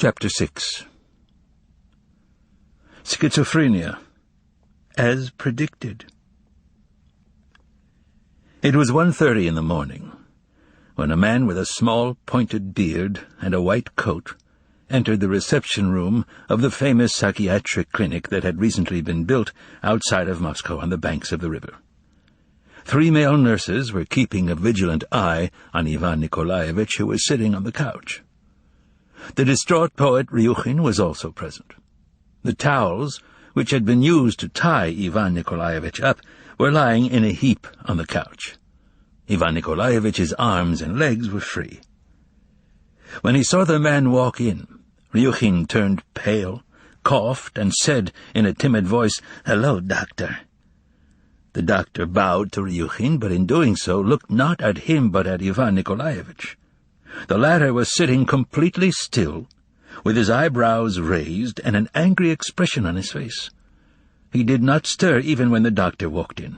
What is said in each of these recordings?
Chapter 6. Schizophrenia, as predicted. It was 1:30 in the morning, when a man with a small, pointed beard and a white coat entered the reception room of the famous psychiatric clinic that had recently been built outside of Moscow on the banks of the river. 3 male nurses were keeping a vigilant eye on Ivan Nikolaevich, who was sitting on the couch. The distraught poet Ryukhin was also present. The towels, which had been used to tie Ivan Nikolaevich up, were lying in a heap on the couch. Ivan Nikolaevich's arms and legs were free. When he saw the man walk in, Ryukhin turned pale, coughed, and said in a timid voice, "Hello, doctor." The doctor bowed to Ryukhin, but in doing so looked not at him but at Ivan Nikolaevich. The latter was sitting completely still, with his eyebrows raised and an angry expression on his face. He did not stir even when the doctor walked in.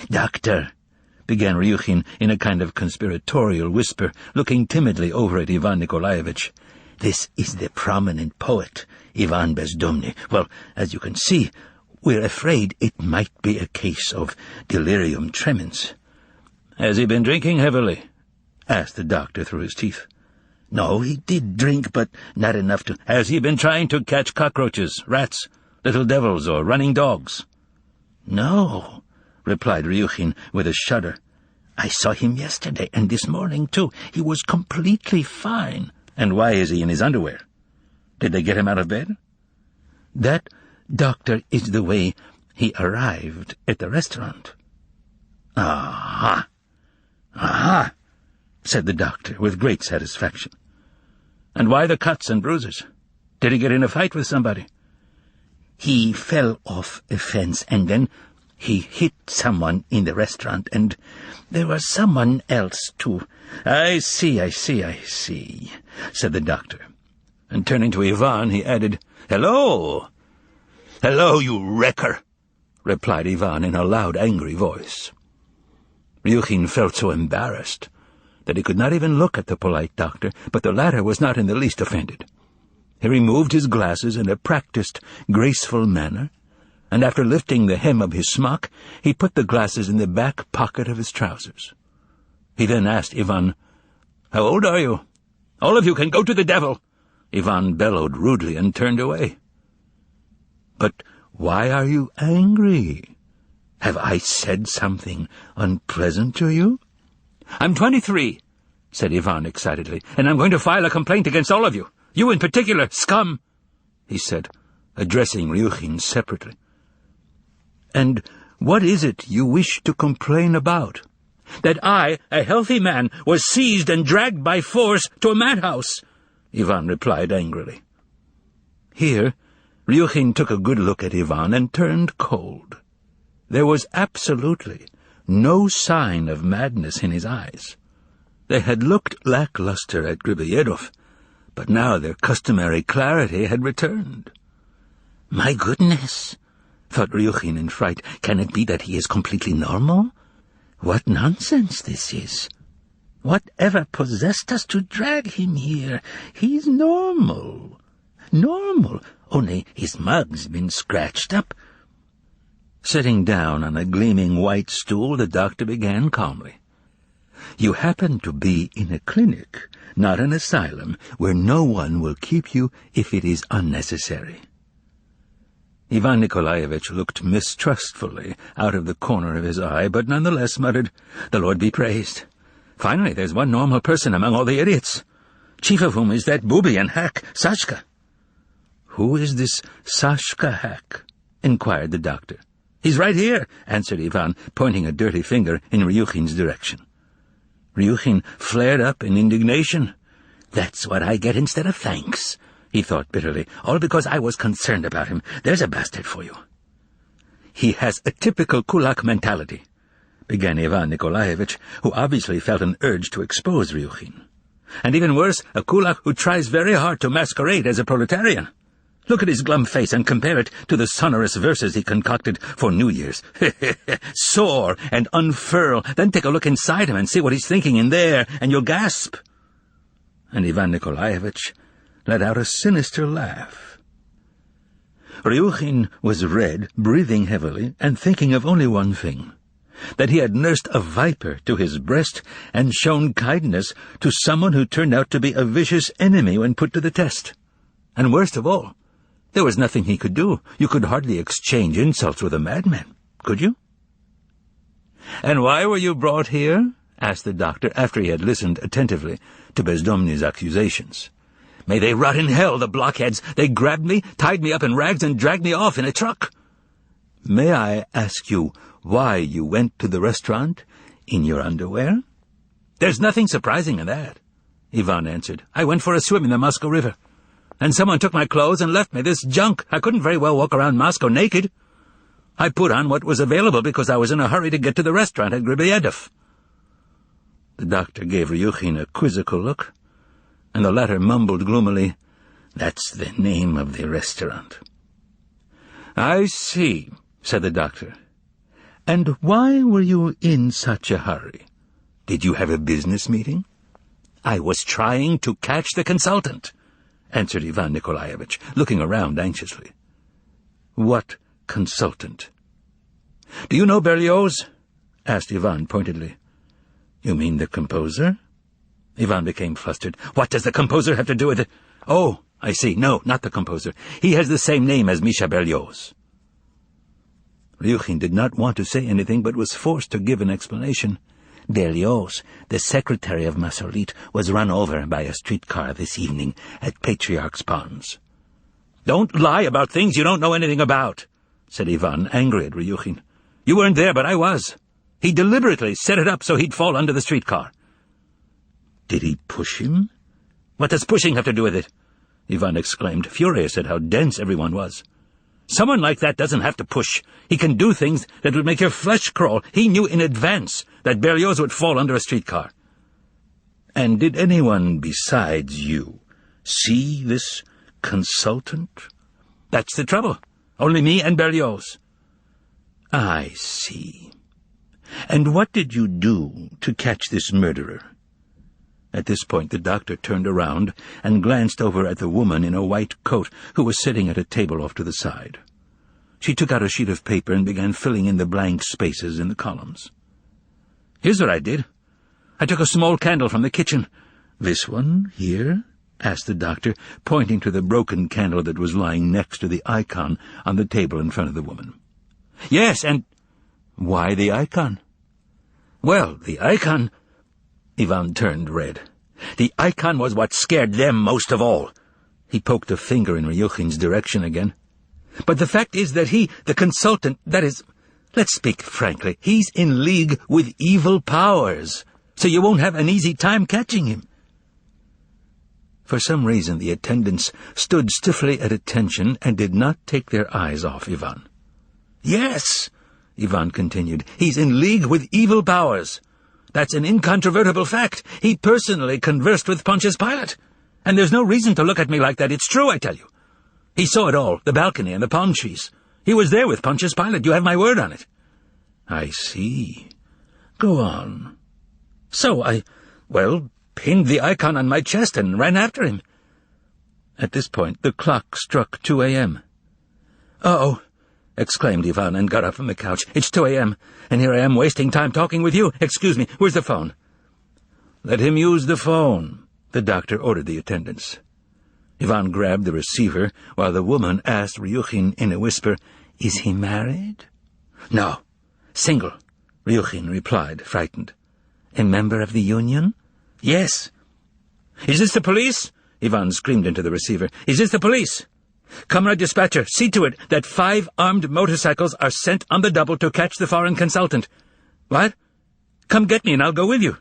"Doctor," began Ryukhin in a kind of conspiratorial whisper, looking timidly over at Ivan Nikolaevich, "this is the prominent poet, Ivan Bezdomny. Well, as you can see, we're afraid it might be a case of delirium tremens." "Has he been drinking heavily?" asked the doctor through his teeth. "No, he did drink, but not enough to—" "Has he been trying to catch cockroaches, rats, little devils, or running dogs?" "No," replied Ryukhin with a shudder. "I saw him yesterday, and this morning, too. He was completely fine." "And why is he in his underwear? Did they get him out of bed?" "That, doctor, is the way he arrived at the restaurant." "Aha! Aha!" said the doctor with great satisfaction. "And why the cuts and bruises? Did he get in a fight with somebody?" "He fell off a fence, and then he hit someone in the restaurant, and there was someone else, too." I see, said the doctor. And turning to Ivan, he added, "Hello!" "Hello, you wrecker!" replied Ivan in a loud, angry voice. Ryukhin felt so embarrassed that he could not even look at the polite doctor, but the latter was not in the least offended. He removed his glasses in a practiced, graceful manner, and after lifting the hem of his smock, he put the glasses in the back pocket of his trousers. He then asked Ivan, "How old are you?" "All of you can go to the devil!" Ivan bellowed rudely and turned away. "But why are you angry? Have I said something unpleasant to you?" "I'm 23, said Ivan excitedly, "and I'm going to file a complaint against all of you. You in particular, scum," he said, addressing Ryukhin separately. "And what is it you wish to complain about?" "That I, a healthy man, was seized and dragged by force to a madhouse," Ivan replied angrily. Here, Ryukhin took a good look at Ivan and turned cold. There was absolutely no sign of madness in his eyes. They had looked lackluster at Griboyedov, but now their customary clarity had returned. "My goodness," thought Ryukhin in fright, "can it be that he is completely normal? What nonsense this is! Whatever possessed us to drag him here? He's normal. Normal, only his mug's been scratched up." Sitting down on a gleaming white stool, the doctor began calmly. "You happen to be in a clinic, not an asylum, where no one will keep you if it is unnecessary." Ivan Nikolaevich looked mistrustfully out of the corner of his eye, but nonetheless muttered, "The Lord be praised. Finally, there's one normal person among all the idiots, chief of whom is that booby and hack, Sashka." "Who is this Sashka hack?" inquired the doctor. "He's right here," answered Ivan, pointing a dirty finger in Ryukhin's direction. Ryukhin flared up in indignation. "That's what I get instead of thanks," he thought bitterly, "all because I was concerned about him. There's a bastard for you." "He has a typical kulak mentality," began Ivan Nikolaevich, who obviously felt an urge to expose Ryukhin. "And even worse, a kulak who tries very hard to masquerade as a proletarian. Look at his glum face and compare it to the sonorous verses he concocted for New Year's. Soar and unfurl, then take a look inside him and see what he's thinking in there, and you'll gasp." And Ivan Nikolaevich let out a sinister laugh. Ryukhin was red, breathing heavily, and thinking of only one thing, that he had nursed a viper to his breast and shown kindness to someone who turned out to be a vicious enemy when put to the test. And worst of all, there was nothing he could do. You could hardly exchange insults with a madman, could you? "And why were you brought here?" asked the doctor, after he had listened attentively to Bezdomny's accusations. "May they rot in hell, the blockheads! They grabbed me, tied me up in rags, and dragged me off in a truck." "May I ask you why you went to the restaurant in your underwear?" "There's nothing surprising in that," Ivan answered. "I went for a swim in the Moscow River, and someone took my clothes and left me this junk. I couldn't very well walk around Moscow naked. I put on what was available because I was in a hurry to get to the restaurant at Griboyedov." The doctor gave Ryukhin a quizzical look, and the latter mumbled gloomily, "That's the name of the restaurant." "I see," said the doctor. "And why were you in such a hurry? Did you have a business meeting?" "I was trying to catch the consultant," answered Ivan Nikolaevich, looking around anxiously. "What consultant?" "Do you know Berlioz?" asked Ivan pointedly. "You mean the composer?" Ivan became flustered. "What does the composer have to do with it?" "Oh, I see. No, not the composer. He has the same name as Misha Berlioz." Ryukhin did not want to say anything, but was forced to give an explanation. "Berlioz, the secretary of Margarit, was run over by a streetcar this evening at Patriarch's Ponds." "Don't lie about things you don't know anything about," said Ivan, angry at Ryukhin. "You weren't there, but I was. He deliberately set it up so he'd fall under the streetcar." "Did he push him?" "What does pushing have to do with it?" Ivan exclaimed, furious at how dense everyone was. "Someone like that doesn't have to push. He can do things that would make your flesh crawl. He knew in advance that Berlioz would fall under a streetcar." "And did anyone besides you see this consultant?" "That's the trouble. Only me and Berlioz." "I see. And what did you do to catch this murderer?" At this point the doctor turned around and glanced over at the woman in a white coat who was sitting at a table off to the side. She took out a sheet of paper and began filling in the blank spaces in the columns. "Here's what I did. I took a small candle from the kitchen." "This one, here?" asked the doctor, pointing to the broken candle that was lying next to the icon on the table in front of the woman. "Yes, and—" "Why the icon?" "Well, the icon—" Ivan turned red. "The icon was what scared them most of all." He poked a finger in Ryukhin's direction again. "But the fact is that he, the consultant, that is, let's speak frankly, he's in league with evil powers, so you won't have an easy time catching him." For some reason the attendants stood stiffly at attention and did not take their eyes off Ivan. "Yes," Ivan continued, "he's in league with evil powers. That's an incontrovertible fact. He personally conversed with Pontius Pilate. And there's no reason to look at me like that. It's true, I tell you. He saw it all, the balcony and the palm trees. He was there with Pontius Pilate. You have my word on it." "I see. Go on." "So I pinned the icon on my chest and ran after him." At this point the clock struck 2 a.m. "Uh-oh," exclaimed Ivan and got up from the couch. "It's 2 a.m., and here I am wasting time talking with you. Excuse me, where's the phone?" "Let him use the phone," the doctor ordered the attendants. Ivan grabbed the receiver while the woman asked Ryukhin in a whisper, "Is he married?" "No, single," Ryukhin replied, frightened. "A member of the union?" "Yes." "Is this the police?" Ivan screamed into the receiver. "Is this the police? Comrade dispatcher, see to it that 5 armed motorcycles are sent on the double to catch the foreign consultant." "What?" "Come get me and I'll go with you."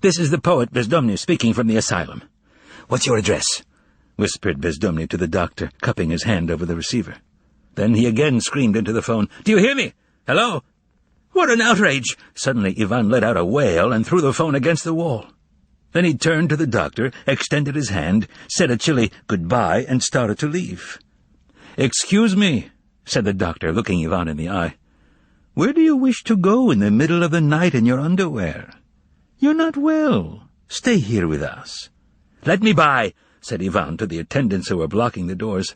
"This is the poet Bezdomny speaking from the asylum." "What's your address?" whispered Bezdomny to the doctor, cupping his hand over the receiver. Then he again screamed into the phone, "Do you hear me? Hello?" "What an outrage!" Suddenly Ivan let out a wail and threw the phone against the wall. Then he turned to the doctor, extended his hand, said a chilly goodbye, and started to leave. "Excuse me," said the doctor, looking Ivan in the eye. "Where do you wish to go in the middle of the night in your underwear? You're not well. Stay here with us." "Let me by," said Ivan to the attendants who were blocking the doors.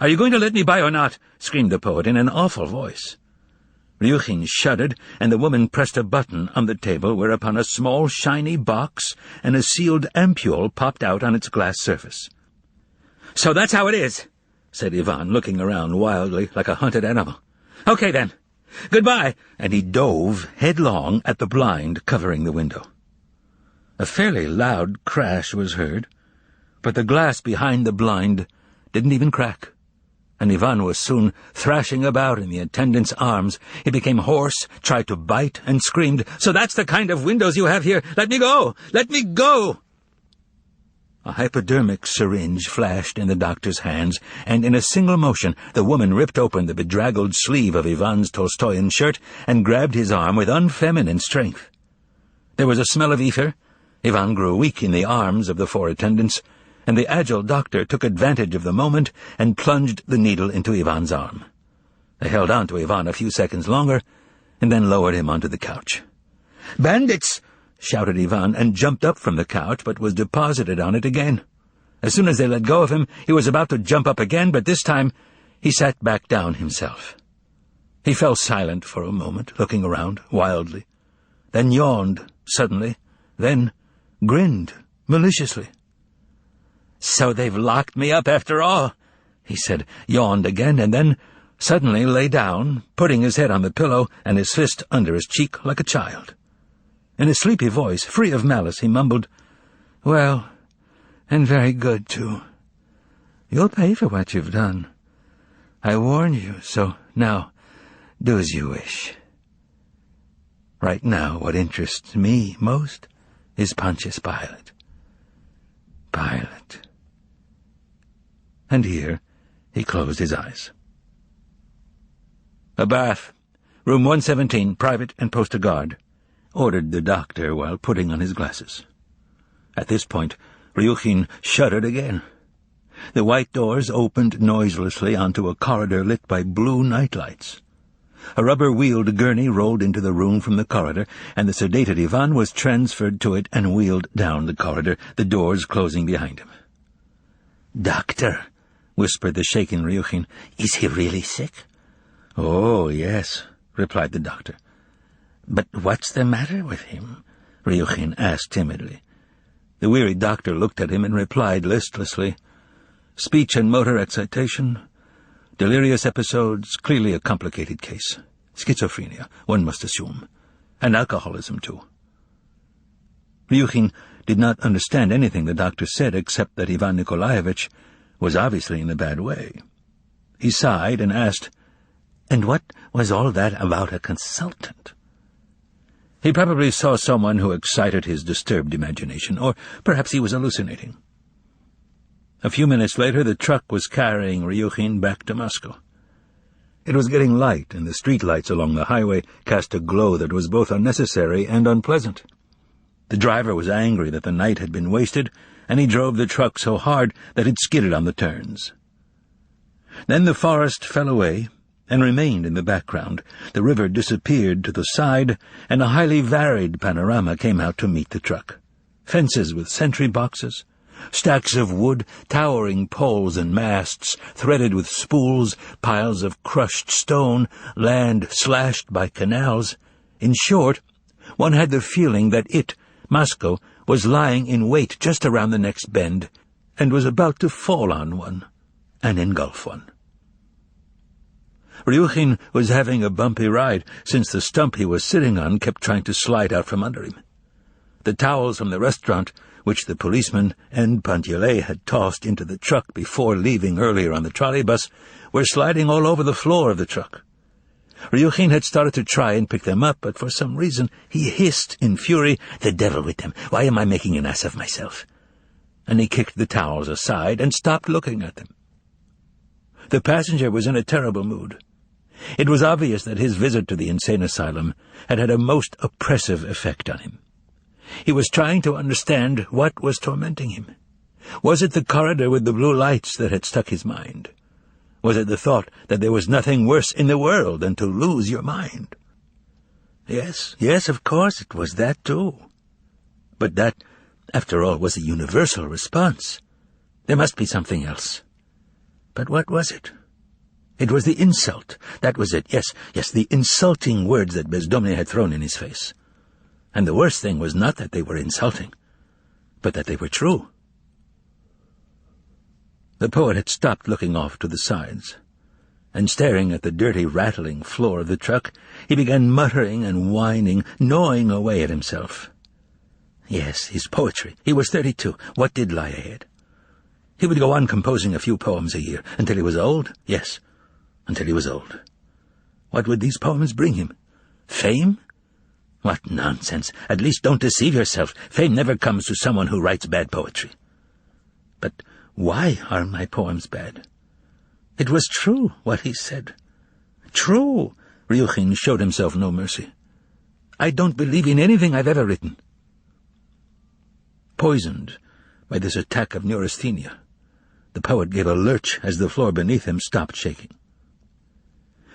"Are you going to let me by or not?" screamed the poet in an awful voice. Ryukhin shuddered, and the woman pressed a button on the table, whereupon a small, shiny box and a sealed ampule popped out on its glass surface. "So that's how it is," said Ivan, looking around wildly like a hunted animal. "Okay, then. Goodbye," and he dove headlong at the blind covering the window. A fairly loud crash was heard, but the glass behind the blind didn't even crack, and Ivan was soon thrashing about in the attendant's arms. He became hoarse, tried to bite, and screamed, "So that's the kind of windows you have here! Let me go! Let me go!" A hypodermic syringe flashed in the doctor's hands, and in a single motion the woman ripped open the bedraggled sleeve of Ivan's Tolstoyan shirt and grabbed his arm with unfeminine strength. There was a smell of ether. Ivan grew weak in the arms of the four attendants, and the agile doctor took advantage of the moment and plunged the needle into Ivan's arm. They held on to Ivan a few seconds longer, and then lowered him onto the couch. "Bandits!" shouted Ivan, and jumped up from the couch, but was deposited on it again. As soon as they let go of him, he was about to jump up again, but this time he sat back down himself. He fell silent for a moment, looking around wildly, then yawned suddenly, then grinned maliciously. "So they've locked me up after all," he said, yawned again, and then suddenly lay down, putting his head on the pillow and his fist under his cheek like a child. In a sleepy voice, free of malice, he mumbled, "Well, and very good, too. You'll pay for what you've done. I warned you, so now do as you wish. Right now, what interests me most is Pontius Pilate. Pilate." And here he closed his eyes. "A bath. Room 117, private, and post a guard," ordered the doctor while putting on his glasses. At this point, Ryukhin shuddered again. The white doors opened noiselessly onto a corridor lit by blue nightlights. A rubber-wheeled gurney rolled into the room from the corridor, and the sedated Ivan was transferred to it and wheeled down the corridor, the doors closing behind him. "Doctor," whispered the shaken Ryukhin, "is he really sick?" "Oh, yes," replied the doctor. "But what's the matter with him?" Ryukhin asked timidly. The weary doctor looked at him and replied listlessly, "Speech and motor excitation, delirious episodes, clearly a complicated case. Schizophrenia, one must assume, and alcoholism, too." Ryukhin did not understand anything the doctor said except that Ivan Nikolaevich was obviously in a bad way. He sighed and asked, "And what was all that about a consultant?" He probably saw someone who excited his disturbed imagination, or perhaps he was hallucinating. A few minutes later, the truck was carrying Ryukhin back to Moscow. It was getting light, and the streetlights along the highway cast a glow that was both unnecessary and unpleasant. The driver was angry that the night had been wasted, and he drove the truck so hard that it skidded on the turns. Then the forest fell away and remained in the background. The river disappeared to the side, and a highly varied panorama came out to meet the truck. Fences with sentry boxes, stacks of wood, towering poles and masts, threaded with spools, piles of crushed stone, land slashed by canals. In short, one had the feeling that Moscow, was lying in wait just around the next bend, and was about to fall on one and engulf one. Ryukhin was having a bumpy ride, since the stump he was sitting on kept trying to slide out from under him. The towels from the restaurant, which the policeman and Panteley had tossed into the truck before leaving earlier on the trolley bus, were sliding all over the floor of the truck. Ryukhin had started to try and pick them up, but for some reason he hissed in fury, "The devil with them! Why am I making an ass of myself?" And he kicked the towels aside and stopped looking at them. The passenger was in a terrible mood. It was obvious that his visit to the insane asylum had had a most oppressive effect on him. He was trying to understand what was tormenting him. Was it the corridor with the blue lights that had stuck his mind? Was it the thought that there was nothing worse in the world than to lose your mind? Yes, of course, it was that too. But that, after all, was a universal response. There must be something else. But what was it? It was the insult. That was it. Yes, the insulting words that Bezdomny had thrown in his face. And the worst thing was not that they were insulting, but that they were true. The poet had stopped looking off to the sides, and staring at the dirty, rattling floor of the truck, he began muttering and whining, gnawing away at himself. Yes, his poetry. He was 32. What did lie ahead? He would go on composing a few poems a year, until he was old. Yes, until he was old. What would these poems bring him? Fame? What nonsense. At least don't deceive yourself. Fame never comes to someone who writes bad poetry. But why are my poems bad? It was true, what he said. True. Ryukhin showed himself no mercy. I don't believe in anything I've ever written. Poisoned by this attack of neurasthenia, the poet gave a lurch as the floor beneath him stopped shaking.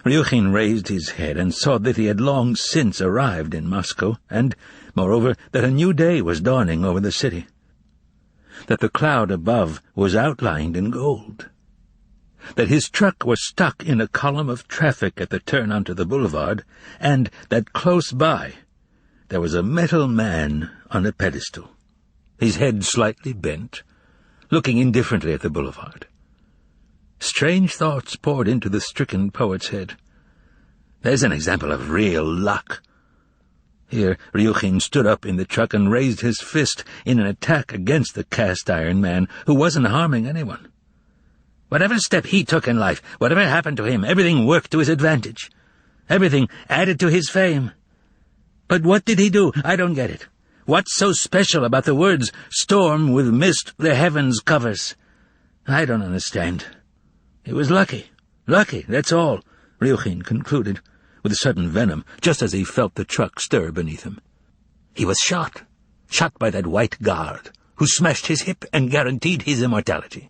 Ryukhin raised his head and saw that he had long since arrived in Moscow, and, moreover, that a new day was dawning over the city, that the cloud above was outlined in gold, that his truck was stuck in a column of traffic at the turn onto the boulevard, and that close by there was a metal man on a pedestal, his head slightly bent, looking indifferently at the boulevard. Strange thoughts poured into the stricken poet's head. There's an example of real luck. Here Ryukhin stood up in the truck and raised his fist in an attack against the cast-iron man who wasn't harming anyone. Whatever step he took in life, whatever happened to him, everything worked to his advantage. Everything added to his fame. But what did he do? I don't get it. What's so special about the words, "Storm with mist the heavens covers"? I don't understand. He was lucky. Lucky, that's all, Ryukhin concluded, with sudden venom, just as he felt the truck stir beneath him. He was shot by that white guard, who smashed his hip and guaranteed his immortality.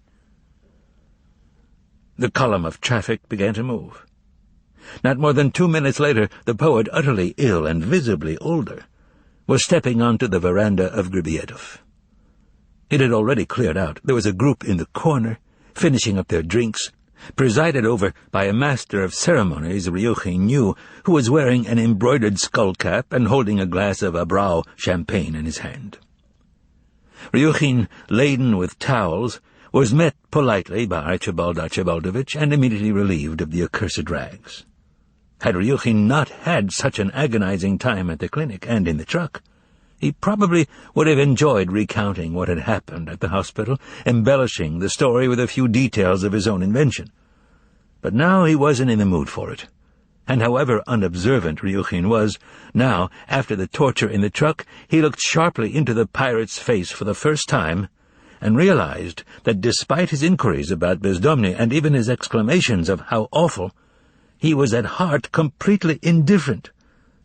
The column of traffic began to move. Not more than 2 minutes later, the poet, utterly ill and visibly older, was stepping onto the veranda of Gribiedov. It had already cleared out. There was a group in the corner, finishing up their drinks, presided over by a master of ceremonies Ryukhin knew, who was wearing an embroidered skull-cap and holding a glass of Abrao champagne in his hand. Ryukhin, laden with towels, was met politely by Archibald Archibaldovich and immediately relieved of the accursed rags. Had Ryukhin not had such an agonizing time at the clinic and in the truck, he probably would have enjoyed recounting what had happened at the hospital, embellishing the story with a few details of his own invention. But now he wasn't in the mood for it. And however unobservant Ryukhin was, now, after the torture in the truck, he looked sharply into the pirate's face for the first time, and realized that despite his inquiries about Bezdomny and even his exclamations of how awful, he was at heart completely indifferent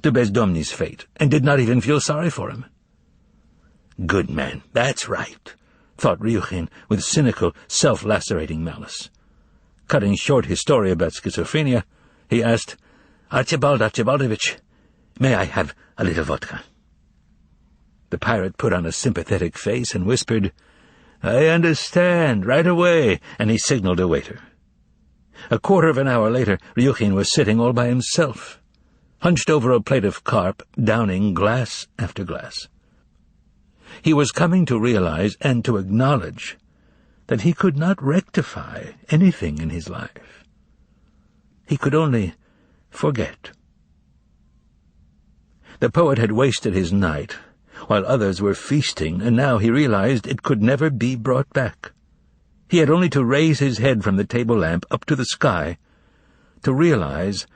to Bezdomny's fate, and did not even feel sorry for him. Good man, that's right, thought Ryukhin with cynical, self-lacerating malice. Cutting short his story about schizophrenia, he asked, "Archibald Archibaldovich, may I have a little vodka?" The pirate put on a sympathetic face and whispered, "I understand, right away," and he signaled a waiter. A quarter of an hour later, Ryukhin was sitting all by himself, hunched over a plate of carp, downing glass after glass. He was coming to realize and to acknowledge that he could not rectify anything in his life. He could only forget. The poet had wasted his night, while others were feasting, and now he realized it could never be brought back. He had only to raise his head from the table lamp up to the sky to realize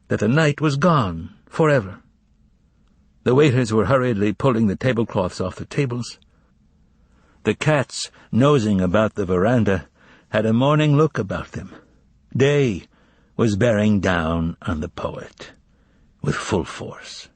that the night was gone forever. The waiters were hurriedly pulling the tablecloths off the tables. The cats, nosing about the veranda, had a morning look about them. Day was bearing down on the poet with full force.